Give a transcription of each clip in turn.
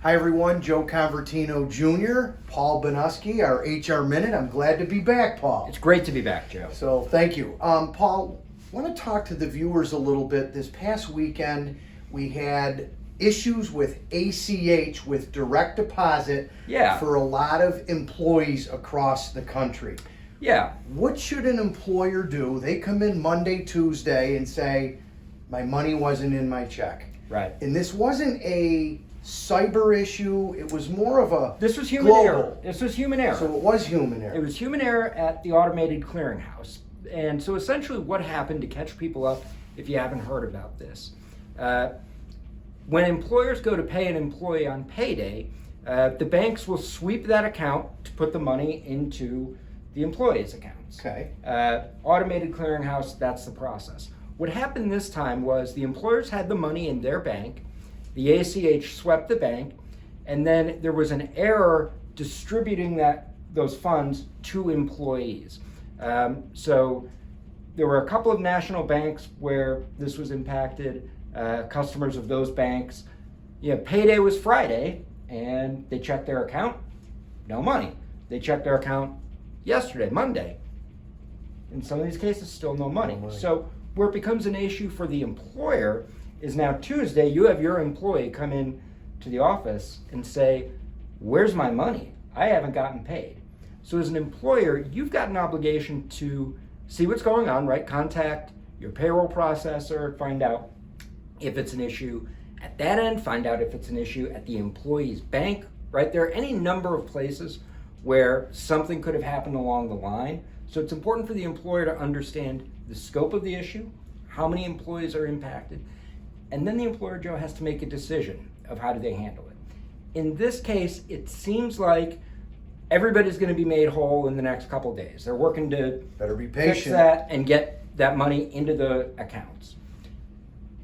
Hi everyone, Joe Convertino Jr., Paul Banuski, our HR Minute. I'm glad to be back, Paul. It's great to be back, Joe. So thank you. Paul, I want to talk to the viewers a little bit. This past weekend, we had issues with ACH, with direct deposit, for a lot of employees across the country. Yeah. What should an employer do? They come in Monday, Tuesday and say, my money wasn't in my check. Right. And this wasn't a cyber issue. It was more of a This was human global error. This was human error. So it was human error. It was human error at the automated clearinghouse. And so essentially what happened, to catch people up if you haven't heard about this, when employers go to pay an employee on payday, the banks will sweep that account to put the money into the employee's accounts. Okay. Automated clearinghouse, that's the process. What happened this time was the employers had the money in their bank, the ACH swept the bank, and then there was an error distributing those funds to employees. So there were a couple of national banks where this was impacted, customers of those banks. Payday was Friday, and they checked their account, no money. They checked their account yesterday, Monday. In some of these cases, still no money. So where it becomes an issue for the employer is now Tuesday, you have your employee come in to the office and say, where's my money? I haven't gotten paid. So as an employer, you've got an obligation to see what's going on, right? Contact your payroll processor, find out if it's an issue at that end, find out if it's an issue at the employee's bank, right? There are any number of places where something could have happened along the line. So it's important for the employer to understand the scope of the issue, how many employees are impacted, and then the employer, Joe, has to make a decision of how do they handle it. In this case, it seems like everybody's going to be made whole in the next couple of days. They're working to Better be patient. fix that and get that money into the accounts.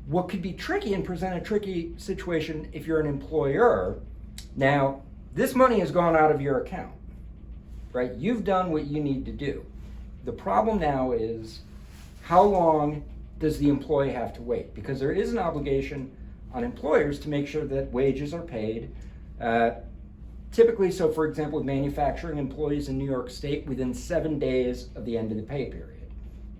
What could be tricky and present a tricky situation if you're an employer, now this money has gone out of your account, right? You've done what you need to do. The problem now is, how long does the employee have to wait? Because there is an obligation on employers to make sure that wages are paid. Typically, so for example, with manufacturing employees in New York State, within 7 days of the end of the pay period,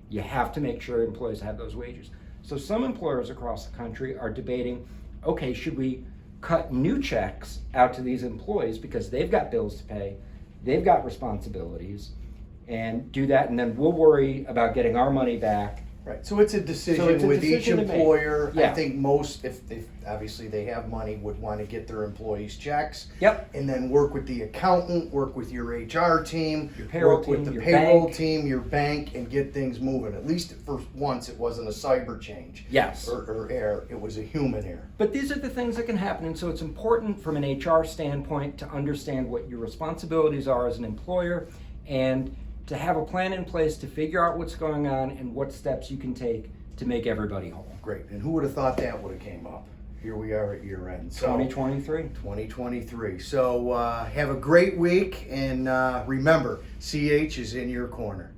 you have to make sure employees have those wages. So some employers across the country are debating, okay, should we cut new checks out to these employees because they've got bills to pay, they've got responsibilities, and do that, and then we'll worry about getting our money back. Right. So it's a decision with each employer. Yeah. I think most, if obviously they have money, would want to get their employees checks. Yep. And then work with the accountant, work with your HR team, your payroll work team, with the your payroll bank. team, your bank, and get things moving. At least for once, it wasn't a cyber change. Yes. Or error. It was a human error. But these are the things that can happen, and so it's important from an HR standpoint to understand what your responsibilities are as an employer, and to have a plan in place to figure out what's going on and what steps you can take to make everybody whole. Great. And who would have thought that would have came up? Here we are at year end. So 2023. 2023. So have a great week, and remember, CH is in your corner.